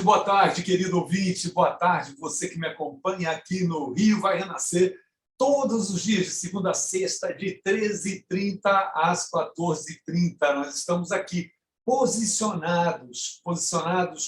boa tarde, querido ouvinte, boa tarde, você que me acompanha aqui no Rio Vai Renascer, todos os dias, de segunda a sexta, de 13h30 às 14h30. Nós estamos aqui posicionados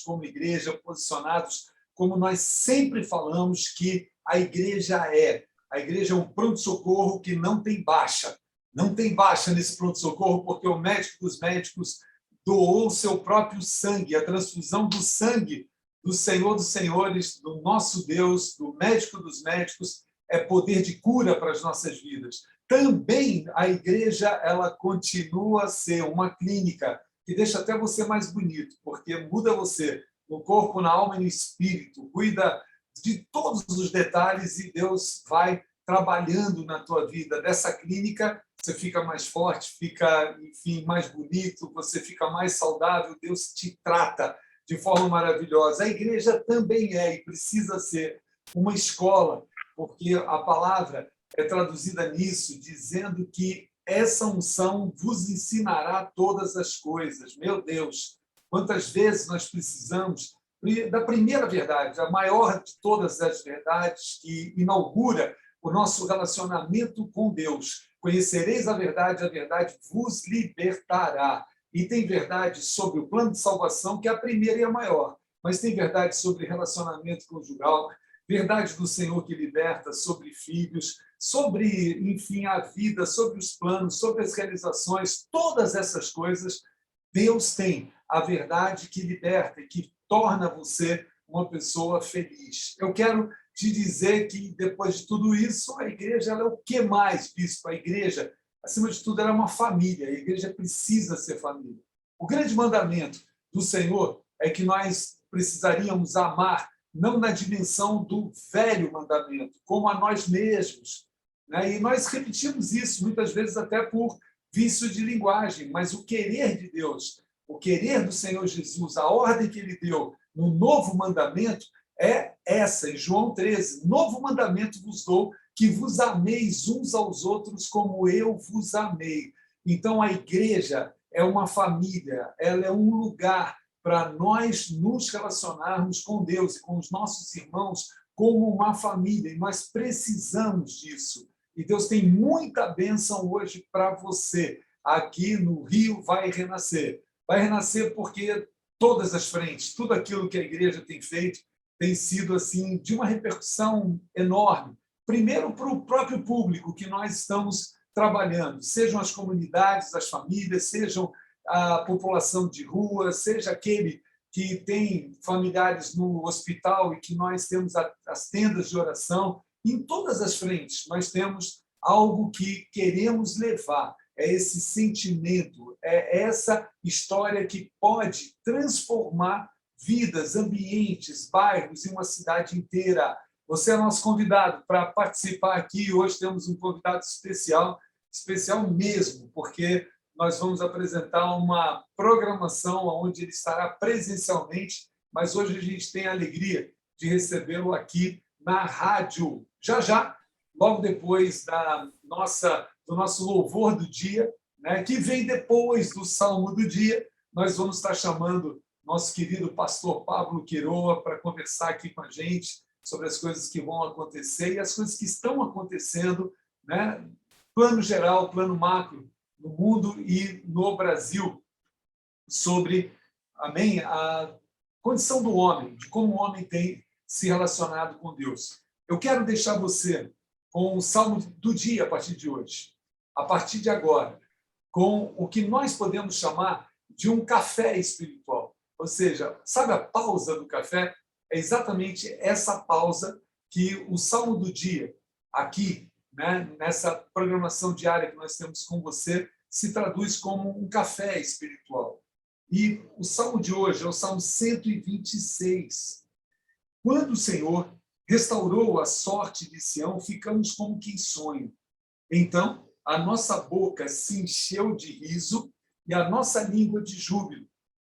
como igreja, posicionados como nós sempre falamos que a igreja é. A igreja é um pronto-socorro que não tem baixa. Não tem baixa nesse pronto-socorro, porque o médico dos médicos doou seu próprio sangue, a transfusão do sangue do Senhor dos Senhores, do nosso Deus, do médico dos médicos, é poder de cura para as nossas vidas. Também a igreja ela continua a ser uma clínica que deixa até você mais bonito, porque muda você no corpo, na alma e no espírito, cuida de todos os detalhes e Deus vai trabalhando na tua vida. Dessa clínica, você fica mais forte, fica, enfim, mais bonito, você fica mais saudável, Deus te trata de forma maravilhosa. A igreja também é e precisa ser uma escola, porque a palavra é traduzida nisso, dizendo que essa unção vos ensinará todas as coisas. Meu Deus, quantas vezes nós precisamos da primeira verdade, a maior de todas as verdades que inaugura o nosso relacionamento com Deus. Conhecereis a verdade vos libertará. E tem verdade sobre o plano de salvação, que é a primeira e a maior, mas tem verdade sobre relacionamento conjugal, verdade do Senhor que liberta, sobre filhos, sobre, enfim, a vida, sobre os planos, sobre as realizações, todas essas coisas, Deus tem a verdade que liberta e que torna você uma pessoa feliz. Eu quero te dizer que, depois de tudo isso, a igreja ela é o que mais, bispo? A igreja, acima de tudo, ela é uma família. A igreja precisa ser família. O grande mandamento do Senhor é que nós precisaríamos amar, não na dimensão do velho mandamento, como a nós mesmos. E nós repetimos isso, muitas vezes até por vício de linguagem, mas o querer de Deus, o querer do Senhor Jesus, a ordem que ele deu no novo mandamento é essa, em João 13, novo mandamento vos dou, que vos ameis uns aos outros como eu vos amei. Então, a igreja é uma família, ela é um lugar para nós nos relacionarmos com Deus e com os nossos irmãos como uma família, e nós precisamos disso. E Deus tem muita bênção hoje para você, aqui no Rio Vai Renascer. Vai renascer porque todas as frentes, tudo aquilo que a igreja tem feito, tem sido assim de uma repercussão enorme. Primeiro, para o próprio público que nós estamos trabalhando, sejam as comunidades, as famílias, sejam a população de rua, seja aquele que tem familiares no hospital e que nós temos as tendas de oração. Em todas as frentes, nós temos algo que queremos levar. É esse sentimento, é essa história que pode transformar vidas, ambientes, bairros e uma cidade inteira. Você é nosso convidado para participar aqui. Hoje temos um convidado especial, especial mesmo, porque nós vamos apresentar uma programação onde ele estará presencialmente, mas hoje a gente tem a alegria de recebê-lo aqui na rádio. Já já, logo depois do nosso louvor do dia, que vem depois do Salmo do dia, nós vamos estar chamando nosso querido pastor Pablo Quiroa para conversar aqui com a gente sobre as coisas que vão acontecer e as coisas que estão acontecendo, plano geral, plano macro, no mundo e no Brasil, sobre, amém, a condição do homem, de como o homem tem se relacionado com Deus. Eu quero deixar você com o Salmo do dia a partir de hoje, a partir de agora, com o que nós podemos chamar de um café espiritual. Ou seja, sabe a pausa do café? É exatamente essa pausa que o Salmo do dia, aqui, nessa programação diária que nós temos com você, se traduz como um café espiritual. E o Salmo de hoje é o Salmo 126. Quando o Senhor restaurou a sorte de Sião, ficamos como quem sonha. Então, a nossa boca se encheu de riso e a nossa língua de júbilo.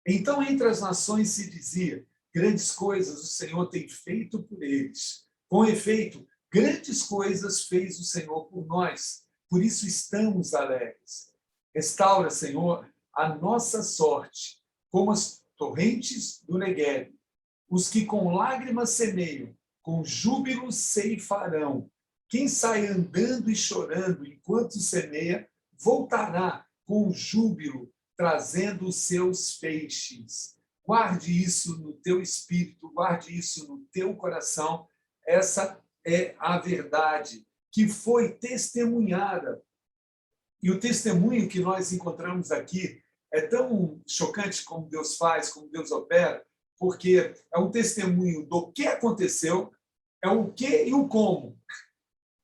Então, entre as nações se dizia, grandes coisas o Senhor tem feito por eles. Com efeito, grandes coisas fez o Senhor por nós, por isso estamos alegres. Restaura, Senhor, a nossa sorte, como as torrentes do Negueb. Os que com lágrimas semeiam, com júbilo ceifarão. Quem sai andando e chorando enquanto semeia, voltará com júbilo, trazendo os seus feixes. Guarde isso no teu espírito, guarde isso no teu coração. Essa é a verdade que foi testemunhada. E o testemunho que nós encontramos aqui é tão chocante como Deus faz, como Deus opera, porque é um testemunho do que aconteceu, é o que e o como.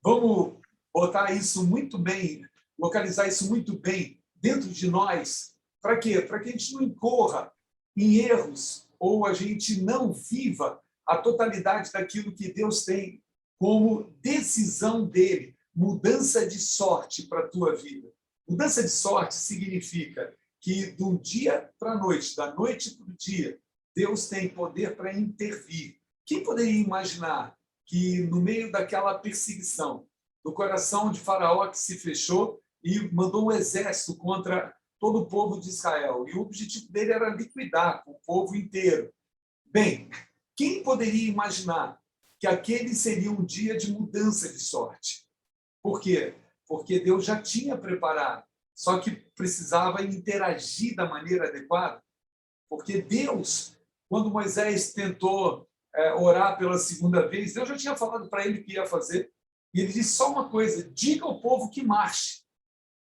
Vamos botar isso muito bem, localizar isso muito bem dentro de nós. Para quê? Para que a gente não incorra em erros ou a gente não viva a totalidade daquilo que Deus tem como decisão dele, mudança de sorte para a tua vida. Mudança de sorte significa que do dia para a noite, da noite para o dia, Deus tem poder para intervir. Quem poderia imaginar que no meio daquela perseguição, do coração de Faraó que se fechou e mandou um exército contra todo o povo de Israel, e o objetivo dele era liquidar o povo inteiro. Bem, quem poderia imaginar que aquele seria um dia de mudança de sorte? Por quê? Porque Deus já tinha preparado, só que precisava interagir da maneira adequada. Porque Deus, quando Moisés tentou orar pela segunda vez, Deus já tinha falado para ele o que ia fazer, e ele disse só uma coisa: diga ao povo que marche.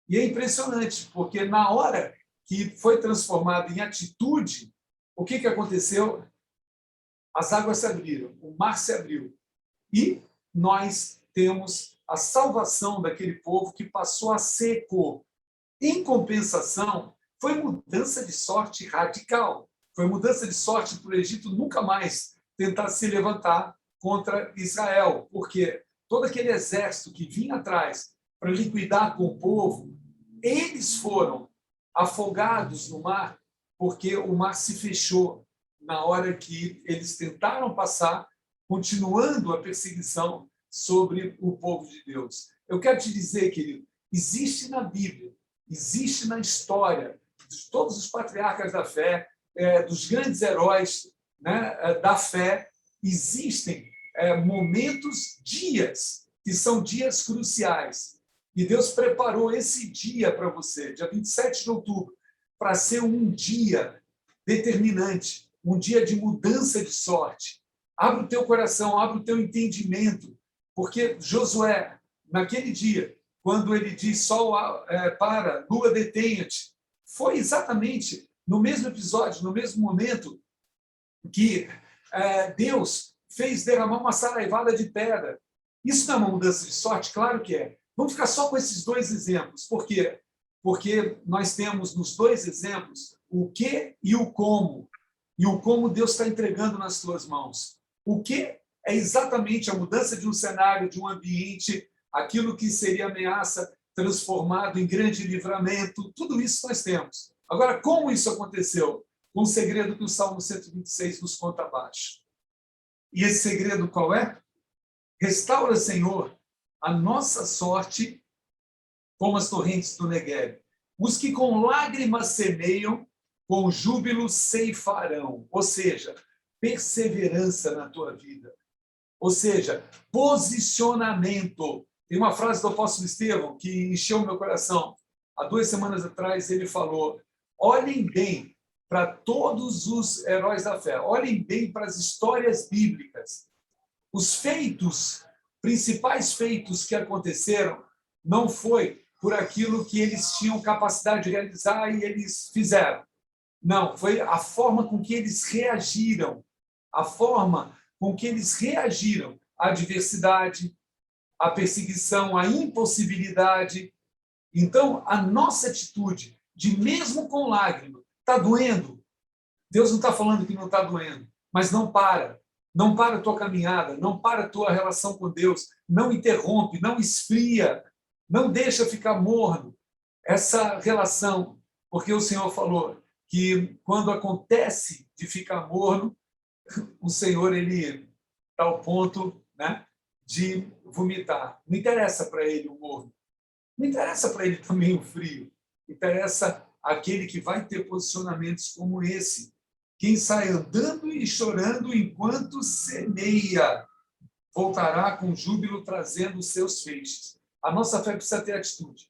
E é impressionante, porque na hora que foi transformado em atitude, o que aconteceu? As águas se abriram, o mar se abriu, e nós temos a salvação daquele povo que passou a seco. Em compensação, foi mudança de sorte radical. Foi mudança de sorte para o Egito nunca mais tentar se levantar contra Israel, porque todo aquele exército que vinha atrás para liquidar com o povo, eles foram afogados no mar, porque o mar se fechou na hora que eles tentaram passar, continuando a perseguição sobre o povo de Deus. Eu quero te dizer, querido, existe na Bíblia, existe na história de todos os patriarcas da fé, dos grandes heróis, né, da fé, existem momentos, dias, que são dias cruciais. E Deus preparou esse dia para você, dia 27 de outubro, para ser um dia determinante, um dia de mudança de sorte. Abre o teu coração, abre o teu entendimento, porque Josué, naquele dia, quando ele diz sol para, lua detenha-te, foi exatamente no mesmo episódio, no mesmo momento que Deus fez derramar uma saraivada de pedra. Isso não é uma mudança de sorte? Claro que é. Vamos ficar só com esses dois exemplos. Por quê? Porque nós temos nos dois exemplos o que e o como. E o como Deus está entregando nas tuas mãos. O que é exatamente a mudança de um cenário, de um ambiente, aquilo que seria ameaça transformado em grande livramento. Tudo isso nós temos. Agora, como isso aconteceu? Um segredo que o Salmo 126 nos conta abaixo. E esse segredo qual é? Restaura, Senhor, a nossa sorte como as torrentes do Negueb. Os que com lágrimas semeiam, com júbilo ceifarão. Ou seja, perseverança na tua vida. Ou seja, posicionamento. Tem uma frase do apóstolo Estevão que encheu o meu coração. Há 2 semanas atrás ele falou: olhem bem para todos os heróis da fé, olhem bem para as histórias bíblicas. Os feitos, principais feitos que aconteceram, não foi por aquilo que eles tinham capacidade de realizar e eles fizeram. Não, foi a forma com que eles reagiram, a forma com que eles reagiram à adversidade, à perseguição, à impossibilidade. Então, a nossa atitude de mesmo com lágrima, está doendo? Deus não está falando que não está doendo, mas não para. Não para a tua caminhada, não para a tua relação com Deus, não interrompe, não esfria, não deixa ficar morno essa relação, porque o Senhor falou que quando acontece de ficar morno, o Senhor ele está ao ponto, né, de vomitar. Não interessa para ele o morno, não interessa para ele também o frio, interessa aquele que vai ter posicionamentos como esse. Quem sai andando e chorando enquanto semeia, voltará com júbilo trazendo os seus feixes. A nossa fé precisa ter atitude.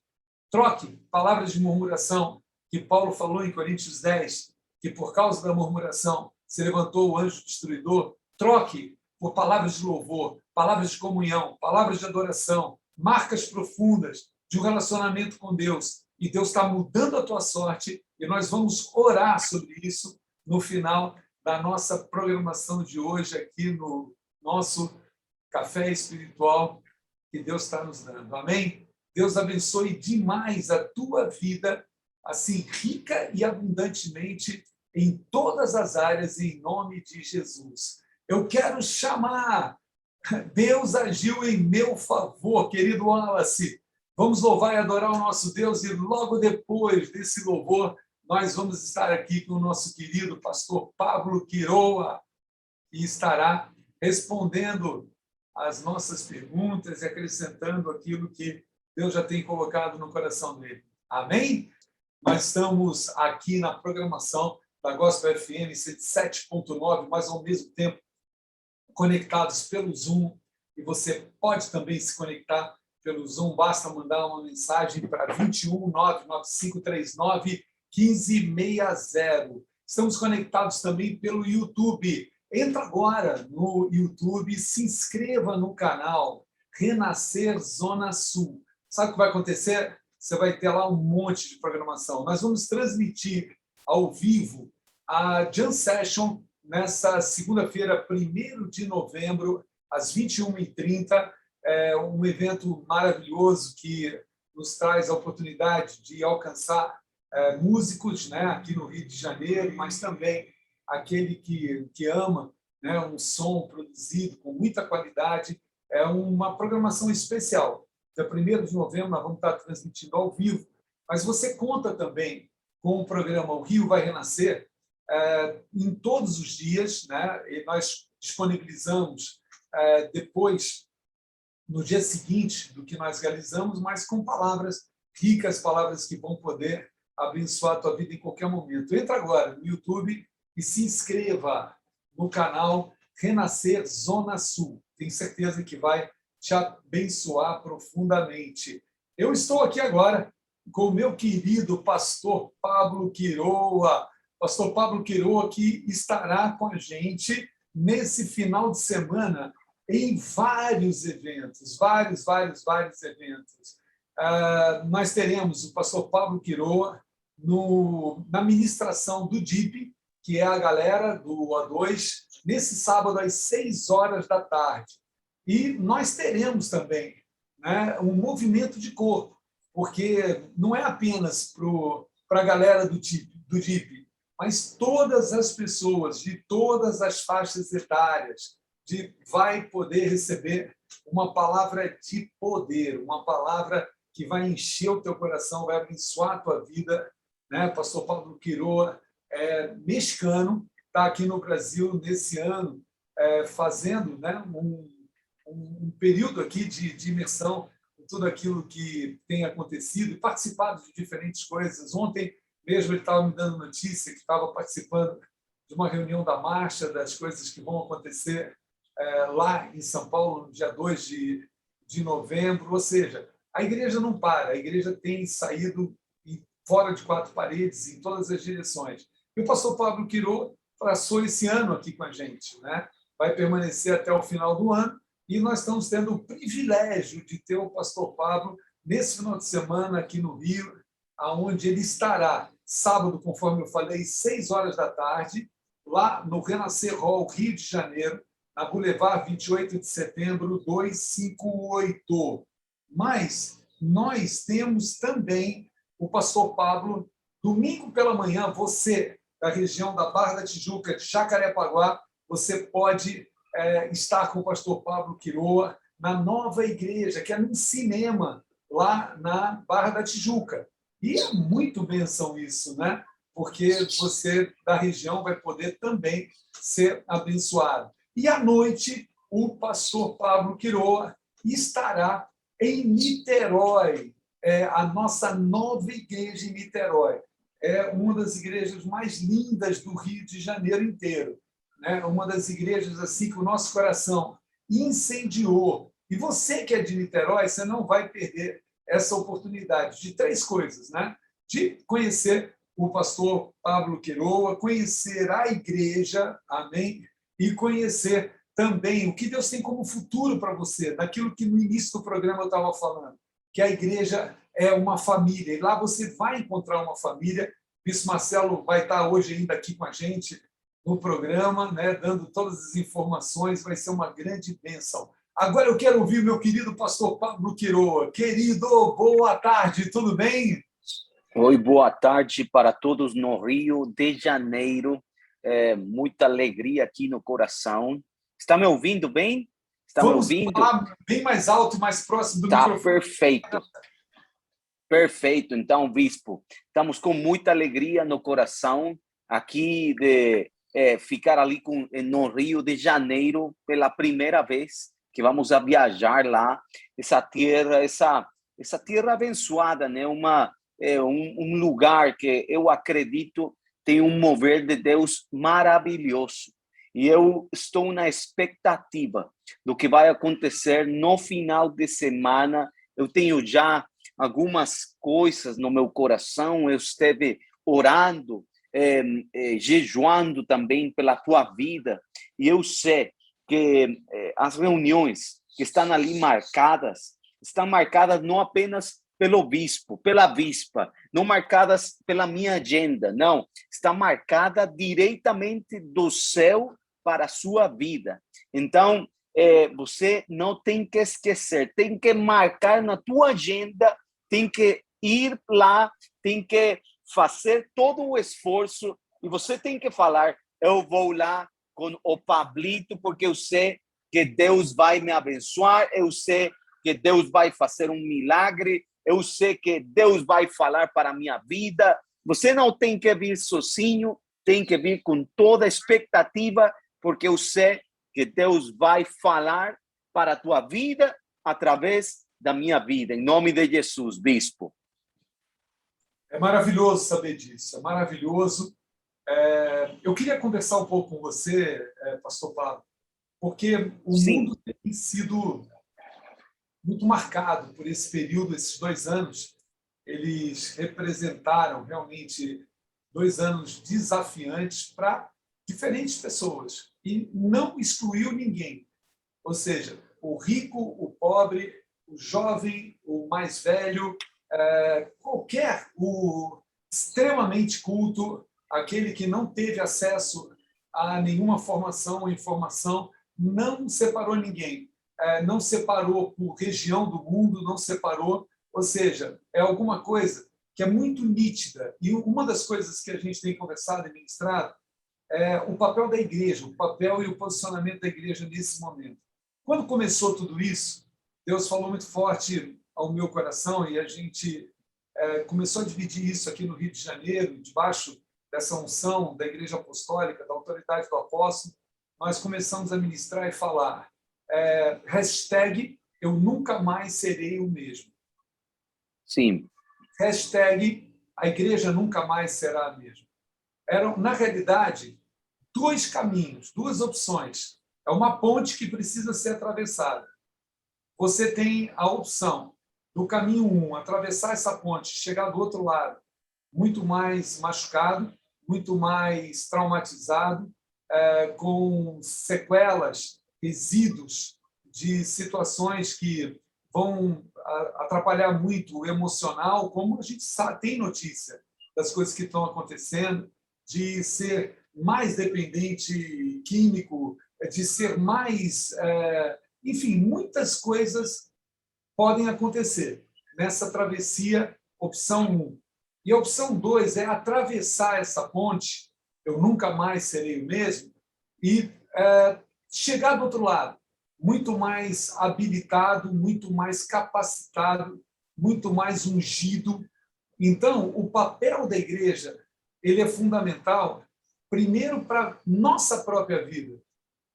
Troque palavras de murmuração, que Paulo falou em Coríntios 10, que por causa da murmuração se levantou o anjo destruidor. Troque por palavras de louvor, palavras de comunhão, palavras de adoração, marcas profundas de um relacionamento com Deus. E Deus está mudando a tua sorte e nós vamos orar sobre isso no final da nossa programação de hoje aqui no nosso Café Espiritual que Deus está nos dando. Amém? Deus abençoe demais a tua vida, assim, rica e abundantemente em todas as áreas, em nome de Jesus. Eu quero chamar, Deus agiu em meu favor, querido Wallace. Vamos louvar e adorar o nosso Deus e logo depois desse louvor, nós vamos estar aqui com o nosso querido pastor Pablo Quiroa, que estará respondendo as nossas perguntas e acrescentando aquilo que Deus já tem colocado no coração dele. Amém? Nós estamos aqui na programação da Gospel FM 107.9, mas ao mesmo tempo conectados pelo Zoom, e você pode também se conectar pelo Zoom, basta mandar uma mensagem para 21 99539 1560. Estamos conectados também pelo YouTube. Entra agora no YouTube, se inscreva no canal Renascer Zona Sul. Sabe o que vai acontecer? Você vai ter lá um monte de programação. Nós vamos transmitir ao vivo a Jam Session nessa segunda-feira, 1º de novembro, às 21h30. É um evento maravilhoso que nos traz a oportunidade de alcançar músicos, né, aqui no Rio de Janeiro, mas também aquele que ama, né, um som produzido com muita qualidade. É uma programação especial. Dia 1º de novembro nós vamos estar transmitindo ao vivo, mas você conta também com o programa O Rio Vai Renascer em todos os dias, né, e nós disponibilizamos depois, no dia seguinte do que nós realizamos, mas com palavras ricas, palavras que vão poder abençoar a tua vida em qualquer momento. Entra agora no YouTube e se inscreva no canal Renascer Zona Sul. Tenho certeza que vai te abençoar profundamente. Eu estou aqui agora com o meu querido pastor Pablo Quiroa. Pastor Pablo Quiroa, que estará com a gente nesse final de semana em vários eventos, vários eventos. Nós teremos o pastor Pablo Quiroa na ministração do DIP, que é a galera do O2, nesse sábado às 6h. E nós teremos também, né, um movimento de corpo, porque não é apenas para a galera do DIP, mas todas as pessoas de todas as faixas etárias vai poder receber uma palavra de poder, uma palavra que vai encher o teu coração, vai abençoar a tua vida. Né? O pastor Pablo Quiroa é mexicano, está aqui no Brasil nesse ano, fazendo, né, um período aqui de imersão em tudo aquilo que tem acontecido e participado de diferentes coisas. Ontem mesmo ele estava me dando notícia que estava participando de uma reunião da marcha, das coisas que vão acontecer lá em São Paulo, no dia 2 de novembro. Ou seja, a igreja não para, a igreja tem saído fora de quatro paredes, em todas as direções. E o pastor Pablo Quiroa passou esse ano aqui com a gente, né? Vai permanecer até o final do ano, e nós estamos tendo o privilégio de ter o pastor Pablo nesse final de semana aqui no Rio, onde ele estará sábado, conforme eu falei, 6h, lá no Renascer Hall, Rio de Janeiro, na Boulevard 28 de setembro, 258. Mas nós temos também o pastor Pablo, domingo pela manhã, você da região da Barra da Tijuca, de Jacarepaguá, você pode estar com o pastor Pablo Quiroa na nova igreja, que é num cinema, lá na Barra da Tijuca. E é muito bênção isso, né? Porque você da região vai poder também ser abençoado. E à noite, o pastor Pablo Quiroa estará em Niterói, a nossa nova igreja em Niterói. é uma das igrejas mais lindas do Rio de Janeiro inteiro, né? Uma das igrejas assim que o nosso coração incendiou. E você que é de Niterói, você não vai perder essa oportunidade de três coisas, né? De conhecer o pastor Pablo Queiroa, conhecer a igreja, amém? E conhecer também o que Deus tem como futuro para você, daquilo que no início do programa eu estava falando, que a igreja é uma família, e lá você vai encontrar uma família. O Bispo Marcelo vai estar hoje ainda aqui com a gente no programa, né, dando todas as informações, vai ser uma grande bênção. Agora eu quero ouvir meu querido pastor Pablo Queiroa. Querido, boa tarde, tudo bem? Oi, boa tarde para todos no Rio de Janeiro. Muita alegria aqui no coração. Está me ouvindo bem? Está me Vamos ouvindo? falar bem mais alto e mais próximo do Tá microfone. perfeito. Perfeito. Então, bispo, estamos com muita alegria no coração aqui de ficar ali no Rio de Janeiro pela primeira vez que vamos a viajar lá, essa terra abençoada, né? Um lugar que eu acredito tem um mover de Deus maravilhoso. E eu estou na expectativa do que vai acontecer no final de semana. Eu tenho já algumas coisas no meu coração, eu estive orando, jejuando também pela tua vida, e eu sei que as reuniões que estão ali marcadas, estão marcadas não apenas pelo bispo, pela bispa, não marcadas pela minha agenda, não, está marcada diretamente do céu para a sua vida. Então, você não tem que esquecer, tem que marcar na tua agenda, tem que ir lá, tem que fazer todo o esforço e você tem que falar, eu vou lá com o Pablito porque eu sei que Deus vai me abençoar, eu sei que Deus vai fazer um milagre, eu sei que Deus vai falar para a minha vida. Você não tem que vir sozinho, tem que vir com toda a expectativa, porque eu sei que Deus vai falar para a tua vida através da minha vida. Em nome de Jesus, bispo. É maravilhoso saber disso, é maravilhoso. Eu queria conversar um pouco com você, pastor Pablo, porque o Sim. mundo tem sido muito marcado por esse período, esses 2 anos. Eles representaram realmente 2 anos desafiantes para diferentes pessoas e não excluiu ninguém. Ou seja, o rico, o pobre, o jovem, o mais velho, o extremamente culto, aquele que não teve acesso a nenhuma formação ou informação, não separou ninguém. Não separou por região do mundo, não separou. Ou seja, é alguma coisa que é muito nítida. E uma das coisas que a gente tem conversado e ministrado é o papel da igreja, o papel e o posicionamento da igreja nesse momento. Quando começou tudo isso, Deus falou muito forte ao meu coração e a gente começou a dividir isso aqui no Rio de Janeiro, debaixo dessa unção da Igreja Apostólica, da autoridade do apóstolo. Nós começamos a ministrar e falar hashtag eu nunca mais serei o mesmo. Sim. Hashtag a igreja nunca mais será a mesma. Eram, na realidade, 2 caminhos, 2 opções. É uma ponte que precisa ser atravessada. Você tem a opção do caminho 1, atravessar essa ponte, chegar do outro lado, muito mais machucado, muito mais traumatizado, com sequelas, resíduos de situações que vão atrapalhar muito o emocional, como a gente tem notícia das coisas que estão acontecendo, de ser mais dependente químico, de ser mais... enfim, muitas coisas podem acontecer nessa travessia, opção 1. E a opção 2 é atravessar essa ponte, eu nunca mais serei o mesmo, e chegar do outro lado, muito mais habilitado, muito mais capacitado, muito mais ungido. Então, o papel da igreja ele é fundamental, primeiro, para nossa própria vida,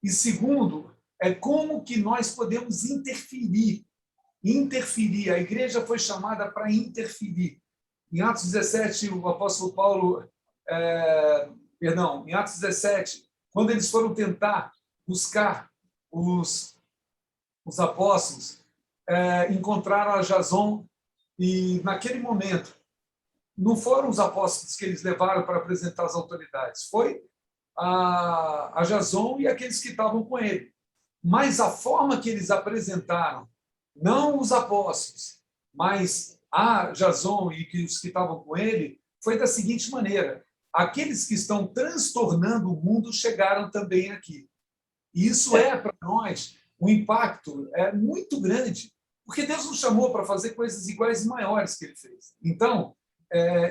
e segundo, é como que nós podemos interferir. A igreja foi chamada para interferir. Em Atos 17, o apóstolo Paulo, em Atos 17, quando eles foram tentar buscar os apóstolos, encontraram a Jason, e naquele momento não foram os apóstolos que eles levaram para apresentar às autoridades, foi a Jason e aqueles que estavam com ele. Mas a forma que eles apresentaram, não os apóstolos, mas a Jason e os que estavam com ele, foi da seguinte maneira: aqueles que estão transtornando o mundo chegaram também aqui. E isso para nós, um impacto muito grande, porque Deus nos chamou para fazer coisas iguais e maiores que ele fez. Então,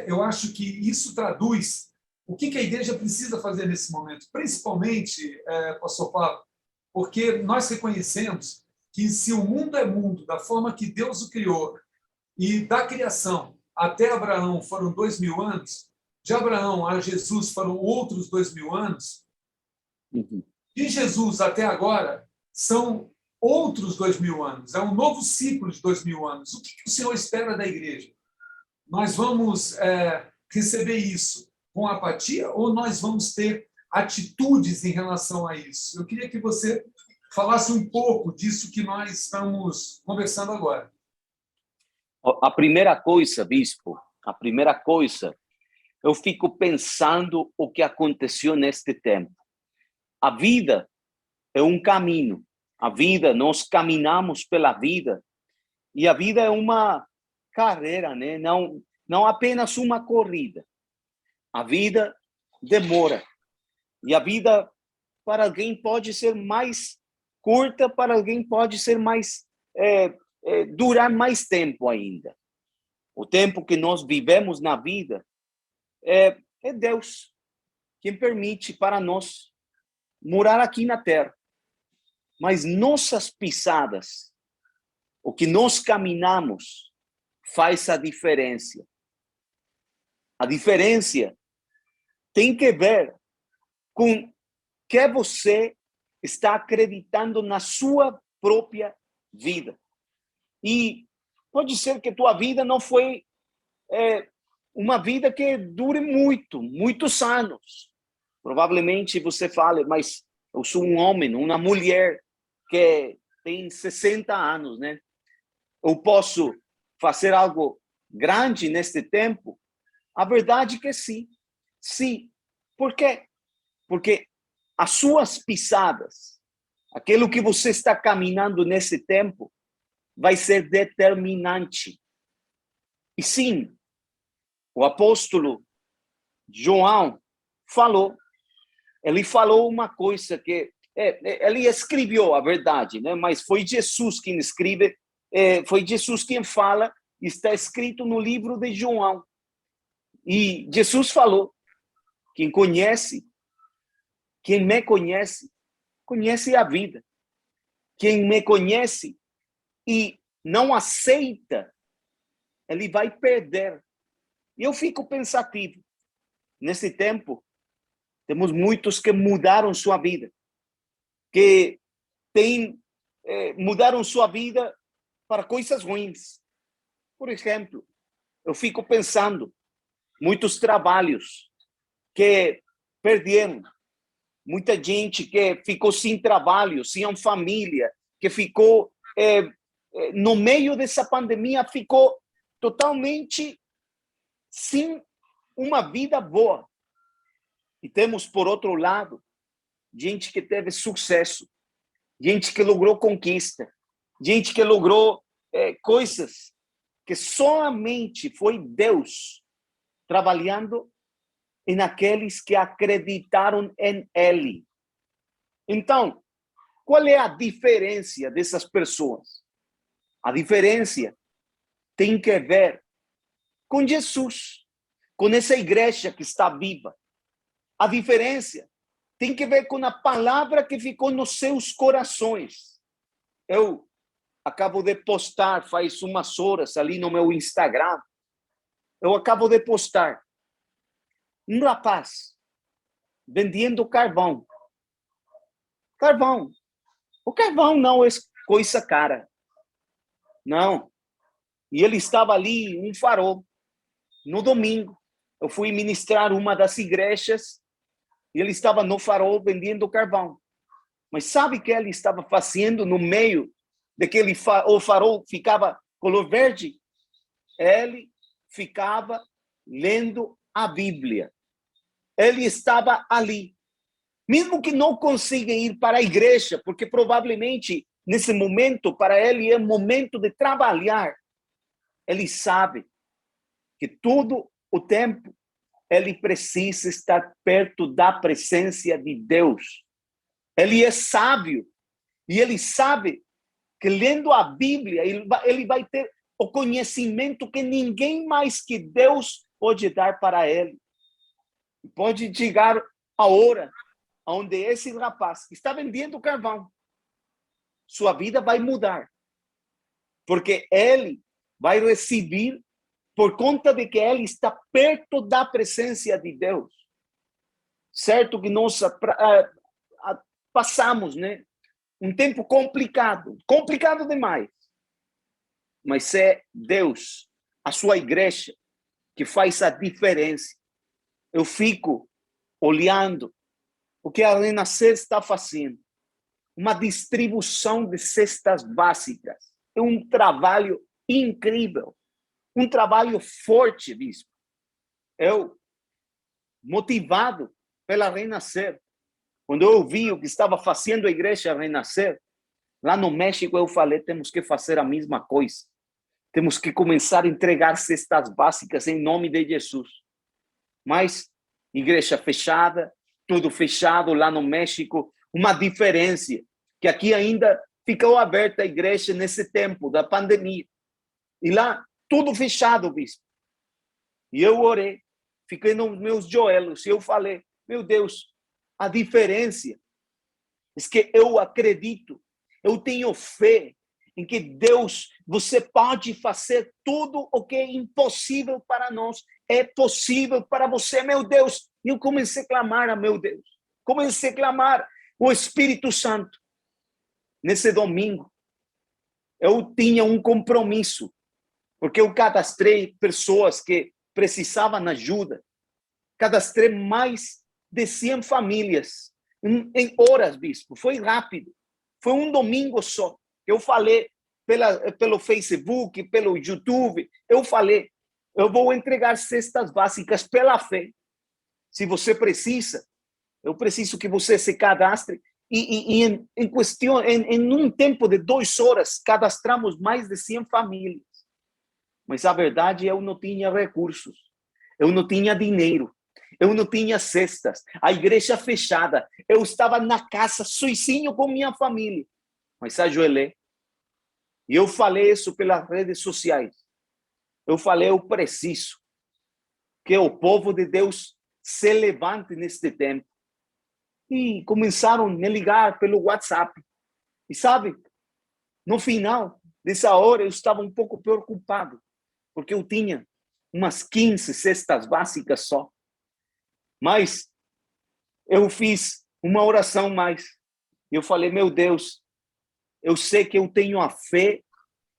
eu acho que isso traduz o que a igreja precisa fazer nesse momento, principalmente, pastor Pablo, porque nós reconhecemos que se o mundo é mundo da forma que Deus o criou, e da criação até Abraão foram 2000 anos, de Abraão a Jesus foram outros 2000 anos, de Jesus até agora são outros 2000 anos, é um novo ciclo de 2000 anos. O que o Senhor espera da igreja? Nós vamos receber isso com apatia ou nós vamos ter atitudes em relação a isso? Eu queria que você falasse um pouco disso que nós estamos conversando agora. A primeira coisa, bispo, eu fico pensando o que aconteceu neste tempo. A vida é um caminho. A vida, nós caminhamos pela vida. E a vida é uma carreira, né? Não apenas uma corrida. A vida demora. E a vida, para alguém, pode ser mais curta, para alguém pode ser mais... durar mais tempo ainda. O tempo que nós vivemos na vida é Deus quem permite para nós morar aqui na terra. Mas nossas pisadas, o que nós caminhamos, faz a diferença. A diferença tem que ver com que você está acreditando na sua própria vida. E pode ser que tua vida não foi uma vida que dure muitos anos. Provavelmente você fala, mas eu sou um homem, uma mulher que tem 60 anos, né? Eu posso fazer algo grande neste tempo? A verdade é que sim. Sim. Por quê? Porque as suas pisadas, aquilo que você está caminhando nesse tempo, vai ser determinante. E sim, o apóstolo João falou. Ele falou uma coisa que... ele escreveu a verdade, né? Mas foi Jesus quem escreve, foi Jesus quem fala, está escrito no livro de João. E Jesus falou, quem me conhece, conhece a vida. Quem me conhece e não aceita, ele vai perder. E eu fico pensativo. Nesse tempo, temos muitos que mudaram sua vida, que mudaram sua vida para coisas ruins. Por exemplo, eu fico pensando, muitos trabalhos que perderam, muita gente que ficou sem trabalho, sem família, que ficou... no meio dessa pandemia, ficou totalmente sem uma vida boa. E temos, por outro lado, gente que teve sucesso, gente que logrou conquista, gente que logrou coisas que somente foi Deus trabalhando em aqueles que acreditaram em Ele. Então, qual é a diferença dessas pessoas? A diferença tem que ver com Jesus, com essa igreja que está viva. A diferença tem que ver com a palavra que ficou nos seus corações. Eu acabo de postar faz umas horas ali no meu Instagram. Eu acabo de postar um rapaz vendendo carvão. Carvão. O carvão não é coisa cara. Não. E ele estava ali, um farol, no domingo, eu fui ministrar uma das igrejas e ele estava no farol vendendo carvão. Mas sabe o que ele estava fazendo no meio daquele o farol ficava color verde? Ele ficava lendo a Bíblia. Ele estava ali. Mesmo que não consiga ir para a igreja, porque provavelmente nesse momento para ele é momento de trabalhar. Ele sabe que todo o tempo ele precisa estar perto da presença de Deus. Ele é sábio e ele sabe que lendo a Bíblia ele vai ter o conhecimento que ninguém mais que Deus pode dar para ele. Pode chegar a hora onde esse rapaz que está vendendo carvão, sua vida vai mudar. Porque ele vai receber, por conta de que ele está perto da presença de Deus. Certo que nós passamos, né, um tempo complicado demais. Mas é Deus, a sua igreja, que faz a diferença. Eu fico olhando o que a Renascer está fazendo. Uma distribuição de cestas básicas. É um trabalho incrível. Um trabalho forte, bispo. Eu, motivado pela Renascer, quando eu ouvi o que estava fazendo a igreja Renascer, lá no México eu falei, temos que fazer a mesma coisa. Temos que começar a entregar cestas básicas em nome de Jesus. Mas, igreja fechada, tudo fechado lá no México, uma diferença, que aqui ainda ficou aberta a igreja nesse tempo da pandemia. E lá, tudo fechado, bispo. E eu orei, fiquei nos meus joelhos, e eu falei, meu Deus, a diferença é que eu acredito, eu tenho fé em que Deus, você pode fazer tudo o que é impossível para nós, é possível para você, meu Deus. E eu comecei a clamar a meu Deus, comecei a clamar o Espírito Santo. Nesse domingo, eu tinha um compromisso, porque eu cadastrei pessoas que precisavam de ajuda, cadastrei mais de 100 famílias, em horas, bispo, foi rápido, foi um domingo só. Eu falei pelo Facebook, pelo YouTube, eu falei, eu vou entregar cestas básicas pela fé. Se você precisa, eu preciso que você se cadastre. E em um tempo de 2 horas, cadastramos mais de 100 famílias. Mas a verdade, eu não tinha recursos, eu não tinha dinheiro, eu não tinha cestas, a igreja fechada, eu estava na casa sozinho com minha família. Mas ajoelhei. E eu falei isso pelas redes sociais. Eu falei, eu preciso que o povo de Deus se levante neste tempo. E começaram a me ligar pelo WhatsApp. E sabe, no final dessa hora eu estava um pouco preocupado, porque eu tinha umas 15 cestas básicas só. Mas eu fiz uma oração mais. Eu falei, meu Deus, eu sei que eu tenho a fé,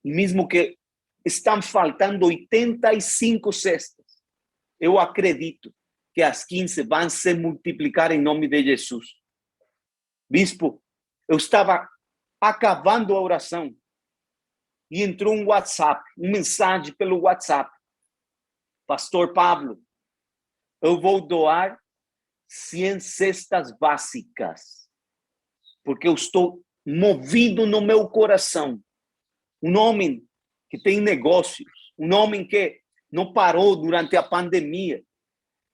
mesmo que estão faltando 85 cestas. Eu acredito que as 15 vão se multiplicar em nome de Jesus. Bispo, eu estava acabando a oração e entrou um WhatsApp, uma mensagem pelo WhatsApp. Pastor Pablo, eu vou doar 100 cestas básicas, porque eu estou movido no meu coração. Um homem que tem negócios, um homem que não parou durante a pandemia.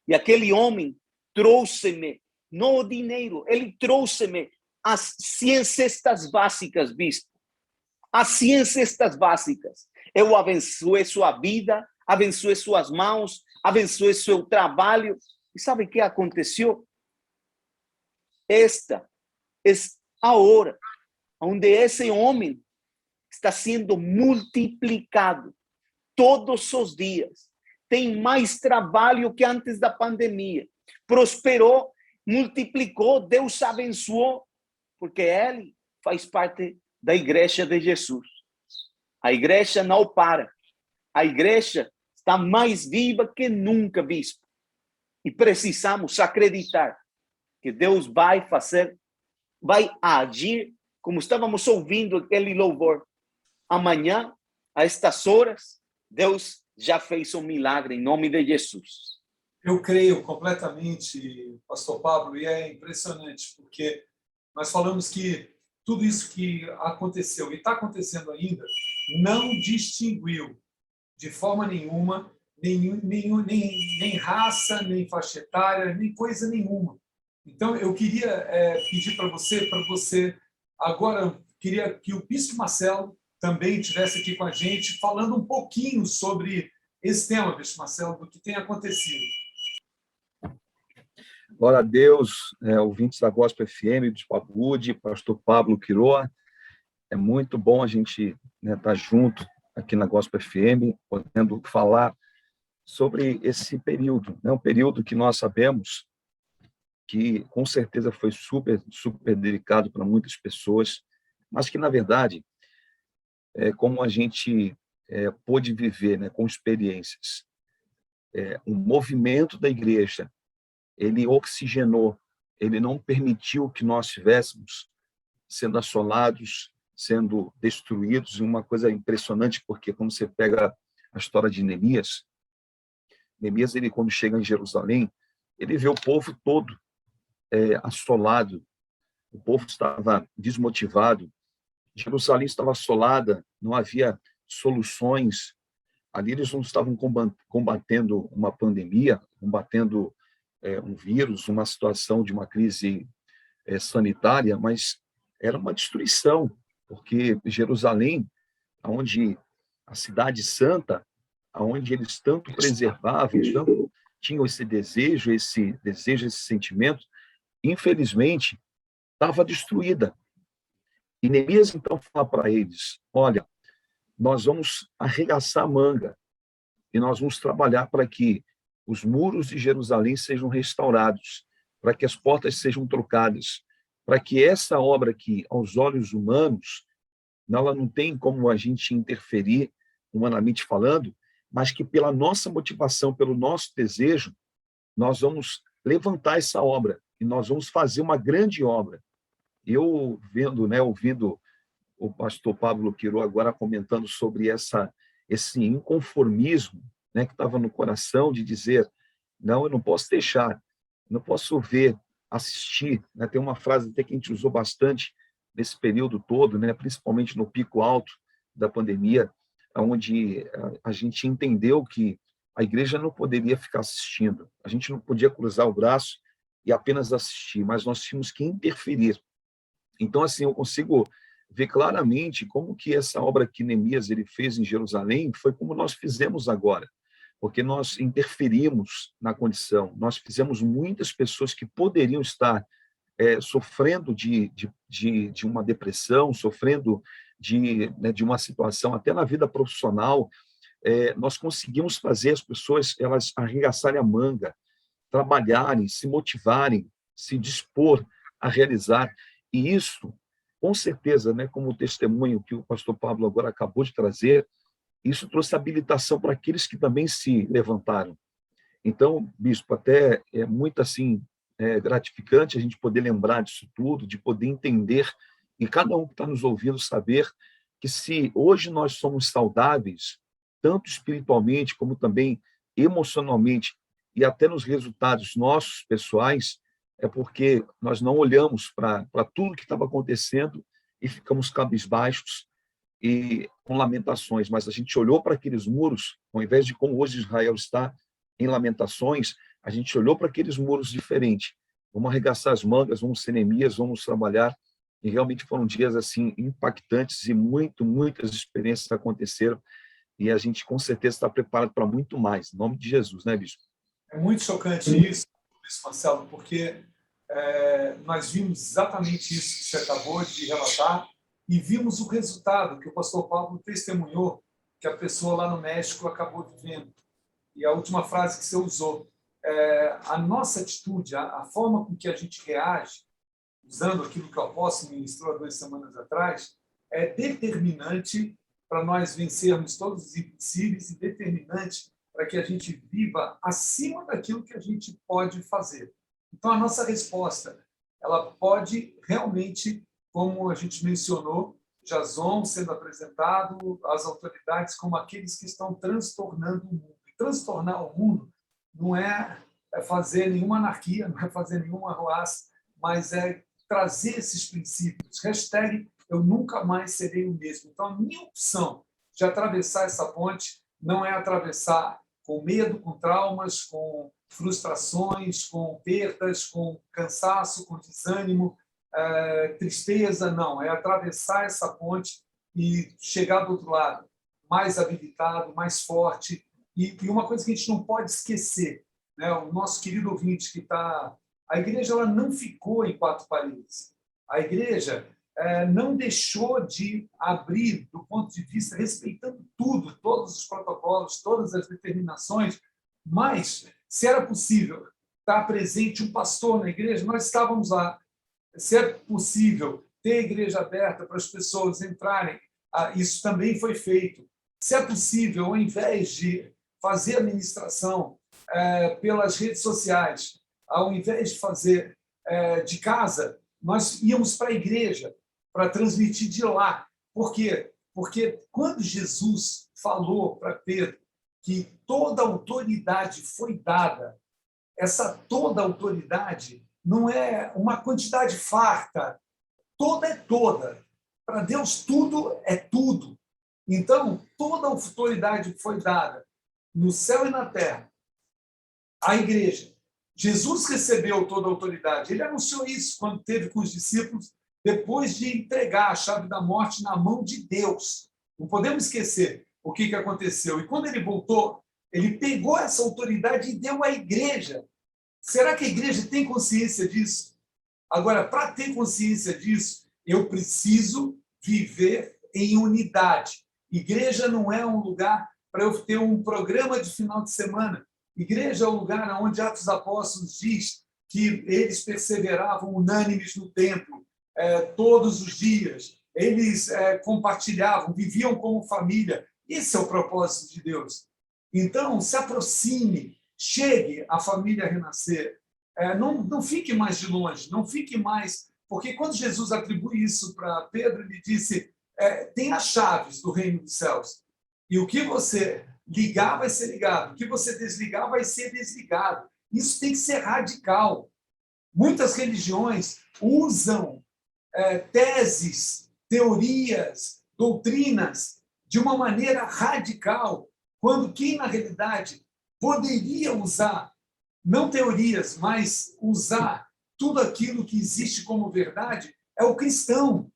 E aquele homem trouxe-me, não o dinheiro, ele trouxe-me as 100 cestas básicas, bispo. As 100 cestas básicas. Eu abençoei sua vida, abençoei suas mãos, abençoei seu trabalho. E sabe o que aconteceu? Esta é a hora onde esse homem está sendo multiplicado todos os dias. Tem mais trabalho que antes da pandemia. Prosperou, multiplicou, Deus abençoou, porque ele faz parte da igreja de Jesus. A igreja não para. A igreja está mais viva que nunca, bispo. E precisamos acreditar que Deus vai fazer, vai agir, como estávamos ouvindo aquele louvor. Amanhã, a estas horas, Deus já fez um milagre em nome de Jesus. Eu creio completamente, pastor Pablo, e é impressionante, porque nós falamos que tudo isso que aconteceu e está acontecendo ainda não distinguiu de forma nenhuma nem raça, nem faixa etária, nem coisa nenhuma. Então, eu queria pedir para você, agora, queria que o Bispo Marcelo também estivesse aqui com a gente, falando um pouquinho sobre esse tema, Bispo Marcelo, do que tem acontecido. Glória a Deus, ouvintes da Gospel FM, de Pabude, pastor Pablo Quiroa. É muito bom a gente estar junto aqui na Gospel FM, podendo falar sobre esse período, um período que nós sabemos que, com certeza, foi super delicado para muitas pessoas, mas que, na verdade, como a gente pôde viver, com experiências, o movimento da igreja, ele oxigenou, ele não permitiu que nós estivéssemos sendo assolados, sendo destruídos. Uma coisa impressionante, porque quando você pega a história de Neemias, ele, quando chega em Jerusalém, ele vê o povo todo assolado, o povo estava desmotivado, Jerusalém estava assolada, não havia soluções, ali eles não estavam combatendo uma pandemia, combatendo um vírus, uma situação de uma crise sanitária, mas era uma destruição, porque Jerusalém, onde a cidade santa, onde eles tanto preservavam, tanto tinham esse desejo, esse sentimento, infelizmente, estava destruída. E Neemias, então, fala para eles, olha, nós vamos arregaçar a manga e nós vamos trabalhar para que os muros de Jerusalém sejam restaurados, para que as portas sejam trocadas, para que essa obra aqui, aos olhos humanos, ela não tem como a gente interferir, humanamente falando, mas que pela nossa motivação, pelo nosso desejo, nós vamos levantar essa obra e nós vamos fazer uma grande obra. Eu ouvindo o pastor Pablo Quiroa agora comentando sobre esse inconformismo, que estava no coração de dizer, não, eu não posso deixar, não posso ver, assistir. Tem uma frase até que a gente usou bastante nesse período todo, principalmente no pico alto da pandemia, onde a gente entendeu que a igreja não poderia ficar assistindo, a gente não podia cruzar o braço e apenas assistir, mas nós tínhamos que interferir. Então, assim, eu consigo ver claramente como que essa obra que Neemias ele fez em Jerusalém foi como nós fizemos agora, porque nós interferimos na condição, nós fizemos muitas pessoas que poderiam estar sofrendo de uma depressão, sofrendo de uma situação, até na vida profissional, nós conseguimos fazer as pessoas elas arregaçarem a manga, trabalharem, se motivarem, se dispor a realizar. E isso, com certeza, como o testemunho que o pastor Pablo agora acabou de trazer, isso trouxe habilitação para aqueles que também se levantaram. Então, bispo, até é muito assim gratificante a gente poder lembrar disso tudo, de poder entender, e cada um que está nos ouvindo saber que se hoje nós somos saudáveis, tanto espiritualmente como também emocionalmente, e até nos resultados nossos pessoais, é porque nós não olhamos para tudo que estava acontecendo e ficamos cabisbaixos e com lamentações, mas a gente olhou para aqueles muros, ao invés de como hoje Israel está em lamentações, a gente olhou para aqueles muros diferentes. Vamos arregaçar as mangas, vamos ser Neemias, vamos trabalhar. E realmente foram dias assim impactantes e muitas experiências aconteceram. E a gente, com certeza, está preparado para muito mais. Em nome de Jesus, né, bispo? É muito chocante isso, Bispo Marcelo, porque nós vimos exatamente isso que você acabou de relatar e vimos o resultado que o pastor Pablo testemunhou, que a pessoa lá no México acabou vivendo. E a última frase que você usou, a nossa atitude, a forma com que a gente reage, usando aquilo que o apóstolo ministrou há 2 semanas atrás, é determinante para nós vencermos todos os impossíveis e determinante para que a gente viva acima daquilo que a gente pode fazer. Então, a nossa resposta, ela pode realmente, como a gente mencionou, Jason sendo apresentado às autoridades como aqueles que estão transtornando o mundo. E transtornar o mundo não é fazer nenhuma anarquia, não é fazer nenhuma arruaça, mas é trazer esses princípios. Hashtag eu nunca mais serei o mesmo. Então, a minha opção de atravessar essa ponte não é atravessar com medo, com traumas, com frustrações, com perdas, com cansaço, com desânimo, tristeza, não. É atravessar essa ponte e chegar do outro lado mais habilitado, mais forte. E uma coisa que a gente não pode esquecer, né? O nosso querido ouvinte que está... A igreja ela não ficou em quatro paredes. A igreja não deixou de abrir do ponto de vista, respeitando tudo, todos os protocolos, todas as determinações, mas, se era possível estar presente um pastor na igreja, nós estávamos lá. Se é possível ter a igreja aberta para as pessoas entrarem, isso também foi feito. Se é possível, ao invés de fazer a ministração pelas redes sociais, ao invés de fazer de casa, nós íamos para a igreja para transmitir de lá. Por quê? Porque quando Jesus falou para Pedro que toda autoridade foi dada, essa toda autoridade não é uma quantidade farta, toda é toda. Para Deus, tudo é tudo. Então, toda a autoridade foi dada no céu e na terra, à igreja. Jesus recebeu toda a autoridade. Ele anunciou isso quando teve com os discípulos, depois de entregar a chave da morte na mão de Deus. Não podemos esquecer o que aconteceu. E quando ele voltou, ele pegou essa autoridade e deu à igreja. Será que a igreja tem consciência disso? Agora, para ter consciência disso, eu preciso viver em unidade. Igreja não é um lugar para eu ter um programa de final de semana. Igreja é o lugar onde Atos dos Apóstolos diz que eles perseveravam unânimes no templo, todos os dias. Eles compartilhavam, viviam como família. Esse é o propósito de Deus. Então, se aproxime, chegue à família Renascer. Não fique mais de longe, não fique mais... Porque quando Jesus atribui isso para Pedro, ele disse, tem as chaves do reino dos céus. E o que você ligar vai ser ligado, o que você desligar vai ser desligado. Isso tem que ser radical. Muitas religiões usam teses, teorias, doutrinas de uma maneira radical, quando quem, na realidade, poderia usar, não teorias, mas usar tudo aquilo que existe como verdade, é o cristão,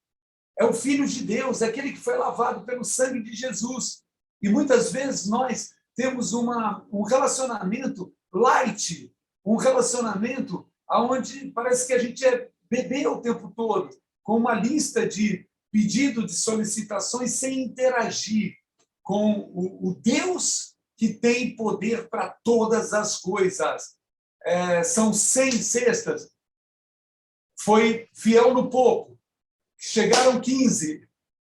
é o Filho de Deus, é aquele que foi lavado pelo sangue de Jesus. E muitas vezes nós temos um relacionamento light, um relacionamento onde parece que a gente é bebê o tempo todo, com uma lista de pedidos, de solicitações, sem interagir com o Deus que tem poder para todas as coisas. São 100 cestas, foi fiel no pouco, chegaram 15,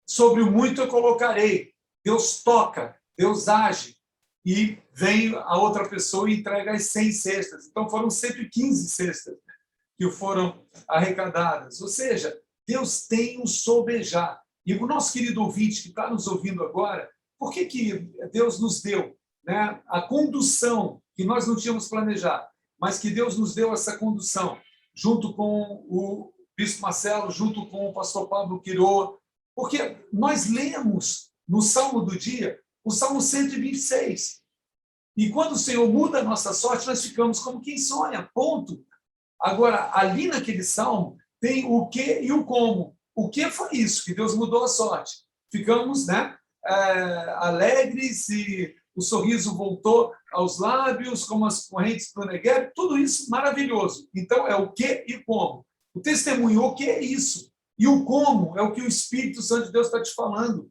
sobre o muito eu colocarei. Deus toca, Deus age, e vem a outra pessoa e entrega as 100 cestas. Então, foram 115 cestas que foram arrecadadas. Ou seja, Deus tem um sobejar. E o nosso querido ouvinte que está nos ouvindo agora, por que Deus nos deu, né, a condução que nós não tínhamos planejado, mas que Deus nos deu essa condução, junto com o Bispo Marcelo, junto com o pastor Pablo Quiroa, porque nós lemos no Salmo do dia, o Salmo 126. E quando o Senhor muda a nossa sorte, nós ficamos como quem sonha, ponto. Agora, ali naquele Salmo, tem o que e o como. O que foi isso? Que Deus mudou a sorte. Ficamos, né, alegres e o sorriso voltou aos lábios, como as correntes do Negueb, tudo isso maravilhoso. Então, é o que e como. O testemunho, o que é isso? E o como é o que o Espírito Santo de Deus está te falando.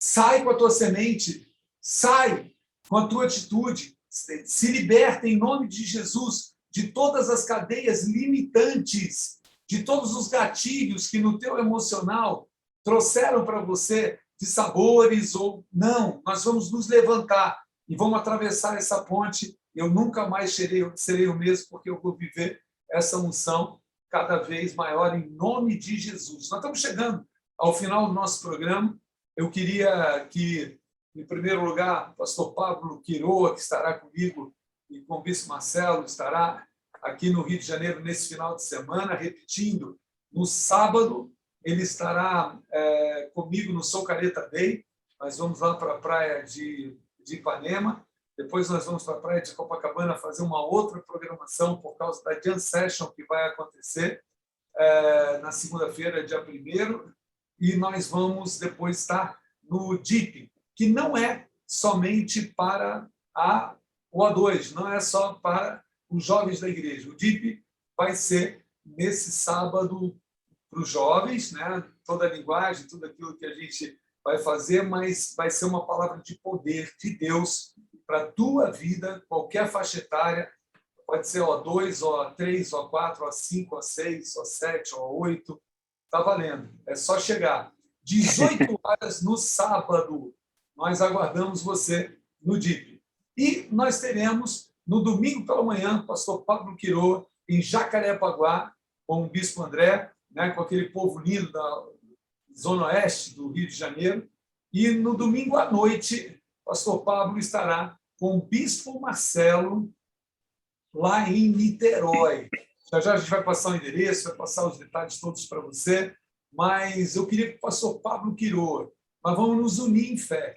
Sai com a tua semente, sai com a tua atitude, se liberta em nome de Jesus de todas as cadeias limitantes, de todos os gatilhos que no teu emocional trouxeram para você de sabores ou não. Nós vamos nos levantar e vamos atravessar essa ponte. Eu nunca mais serei o mesmo, porque eu vou viver essa unção cada vez maior, em nome de Jesus. Nós estamos chegando ao final do nosso programa. Eu queria que, em primeiro lugar, o pastor Pablo Quiroa, que estará comigo, e com o bispo Marcelo, estará aqui no Rio de Janeiro nesse final de semana, repetindo, no sábado, ele estará comigo no Sou Careta Bay. Nós vamos lá para a praia de Ipanema. Depois nós vamos para a praia de Copacabana fazer uma outra programação por causa da Jam Session que vai acontecer na segunda-feira, dia 1º. E nós vamos depois estar no DIP, que não é somente para o A2, não é só para os jovens da igreja. O DIP vai ser nesse sábado para os jovens, né? Toda a linguagem, tudo aquilo que a gente vai fazer, mas vai ser uma palavra de poder de Deus para a tua vida, qualquer faixa etária, pode ser O2, O3, O4, O5, O6, O7, O8, está valendo, é só chegar. 18 horas no sábado, nós aguardamos você no DIP. E nós teremos, no domingo pela manhã, o pastor Pablo Quiroa, em Jacarepaguá, com o bispo André, né, com aquele povo lindo da Zona Oeste do Rio de Janeiro. E no domingo à noite, o pastor Pablo estará com o bispo Marcelo, lá em Niterói. Já a gente vai passar o endereço, vai passar os detalhes todos para você, mas eu queria que o pastor Pablo Quiroa, nós vamos nos unir em fé.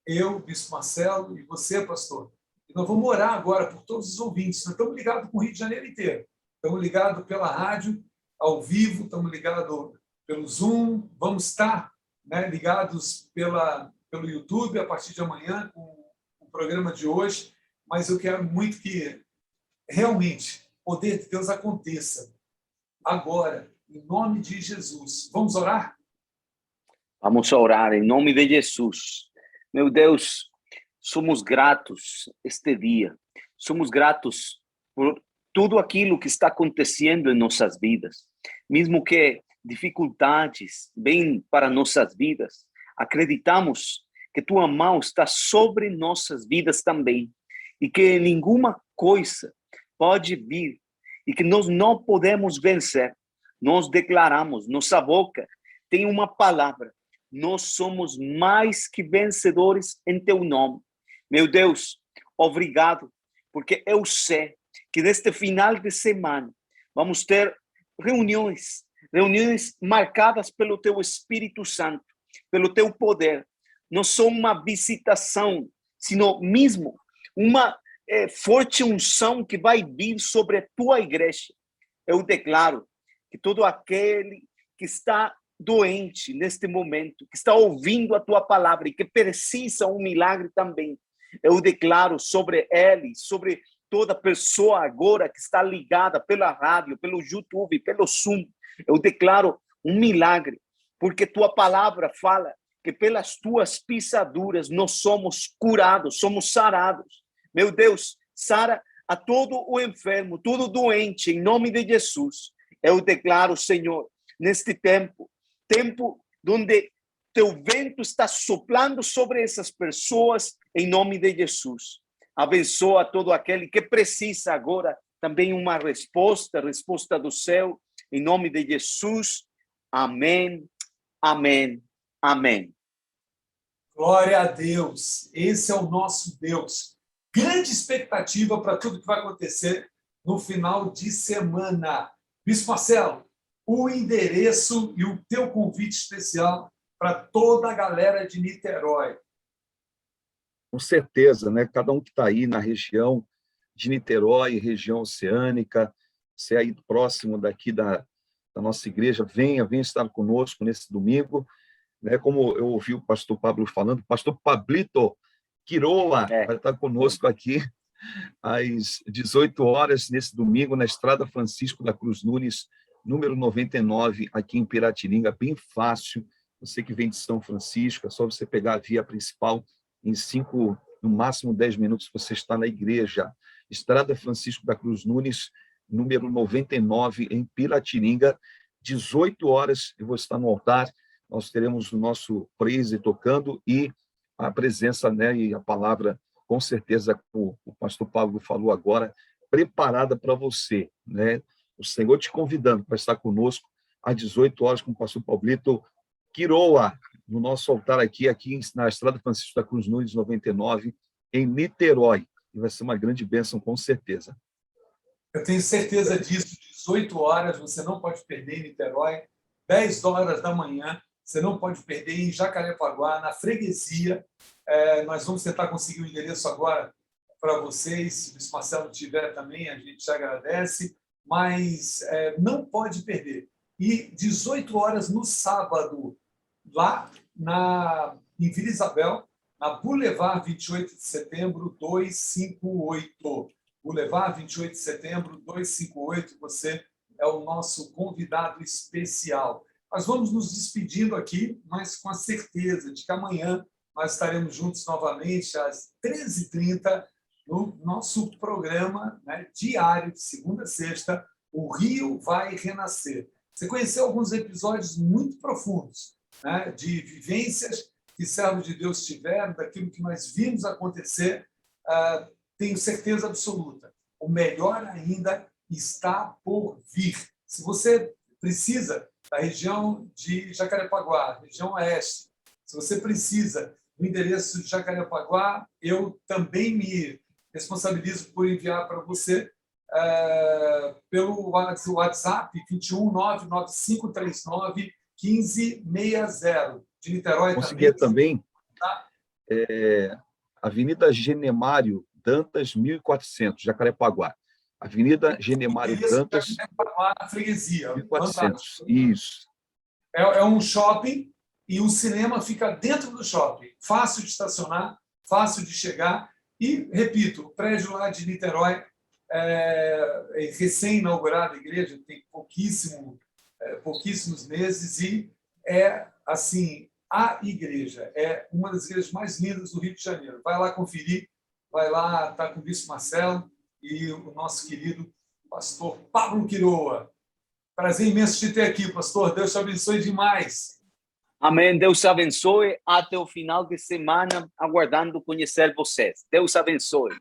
Eu, o bispo Marcelo e você, pastor. E nós vamos orar agora por todos os ouvintes. Nós estamos ligados com o Rio de Janeiro inteiro. Estamos ligados pela rádio, ao vivo, estamos ligados pelo Zoom, vamos estar, né, ligados pelo YouTube a partir de amanhã com o programa de hoje, mas eu quero muito que realmente o poder de Deus aconteça agora, em nome de Jesus. Vamos orar? Vamos orar em nome de Jesus. Meu Deus, somos gratos este dia. Somos gratos por tudo aquilo que está acontecendo em nossas vidas. Mesmo que dificuldades vêm para nossas vidas, acreditamos que tua mão está sobre nossas vidas também e que nenhuma coisa pode vir e que nós não podemos vencer. Nós declaramos, nossa boca tem uma palavra. Nós somos mais que vencedores em teu nome. Meu Deus, obrigado, porque eu sei que neste final de semana vamos ter reuniões marcadas pelo teu Espírito Santo, pelo teu poder. Não só uma visitação, sino mesmo uma forte unção que vai vir sobre a tua igreja. Eu declaro que todo aquele que está doente neste momento, que está ouvindo a tua palavra e que precisa um milagre também, eu declaro sobre ele, sobre toda pessoa agora que está ligada pela rádio, pelo YouTube, pelo Zoom, eu declaro um milagre, porque tua palavra fala que pelas tuas pisaduras nós somos curados, somos sarados. Meu Deus, sara a todo o enfermo, todo doente, em nome de Jesus. Eu declaro, Senhor, neste tempo onde teu vento está soprando sobre essas pessoas, em nome de Jesus. Abençoa todo aquele que precisa agora também uma resposta do céu, em nome de Jesus. Amém, amém, amém. Glória a Deus. Esse é o nosso Deus. Grande expectativa para tudo que vai acontecer no final de semana. Bispo Marcelo, o endereço e o teu convite especial para toda a galera de Niterói. Com certeza, né? Cada um que está aí na região de Niterói, região oceânica, se é aí próximo daqui da nossa igreja, venha estar conosco nesse domingo. Né? Como eu ouvi o pastor Pablo falando, o pastor Pablito Quiroa vai estar conosco aqui às 18 horas, nesse domingo, na Estrada Francisco da Cruz Nunes, número 99, aqui em Piratininga, bem fácil. Você que vem de São Francisco, é só você pegar a via principal, em 5, no máximo 10 minutos, você está na igreja. Estrada Francisco da Cruz Nunes, número 99, em Piratininga, 18 horas, eu vou estar no altar, nós teremos o nosso praise tocando e a presença, né, e a palavra com certeza, o pastor Pablo falou agora, preparada para você, né? O Senhor te convidando para estar conosco às 18 horas com o pastor Pablito Quiroa, no nosso altar aqui na Estrada Francisco da Cruz Nunes 99, em Niterói. E vai ser uma grande bênção, com certeza. Eu tenho certeza disso. 18 horas, você não pode perder em Niterói. 10 horas da manhã, você não pode perder em Jacarepaguá, na freguesia. Nós vamos tentar conseguir o endereço agora para vocês. Se o Luiz Marcelo tiver também, a gente te agradece. Mas não pode perder. E 18 horas no sábado, lá em Vila Isabel, na Boulevard 28 de Setembro 258. Boulevard 28 de Setembro 258, você é o nosso convidado especial. Nós vamos nos despedindo aqui, mas com a certeza de que amanhã nós estaremos juntos novamente às 13h30 no nosso programa, né, diário, de segunda a sexta, O Rio Vai Renascer. Você conheceu alguns episódios muito profundos, né, de vivências que servos de Deus tiveram, daquilo que nós vimos acontecer. Tenho certeza absoluta, o melhor ainda está por vir. Se você precisa da região de Jacarepaguá, região oeste, se você precisa do endereço de Jacarepaguá, eu também me responsabilizo por enviar para você pelo WhatsApp 21 99539 1560. De Niterói Conseguia também. Tá? Avenida Genemário Dantas, 1400, Jacarepaguá. Avenida Genemário Dantas, Jacarepaguá, freguesia. 1400. Isso. É um shopping e o cinema fica dentro do shopping. Fácil de estacionar, fácil de chegar. E, repito, o prédio lá de Niterói é recém-inaugurada a igreja, tem pouquíssimos meses e assim, a igreja é uma das igrejas mais lindas do Rio de Janeiro. Vai lá conferir, vai lá, está com o Luiz Marcelo e o nosso querido pastor Pablo Quiroa. Prazer imenso te ter aqui, pastor. Deus te abençoe demais. Amém. Deus abençoe. Até o final de semana, aguardando conhecer vocês. Deus abençoe.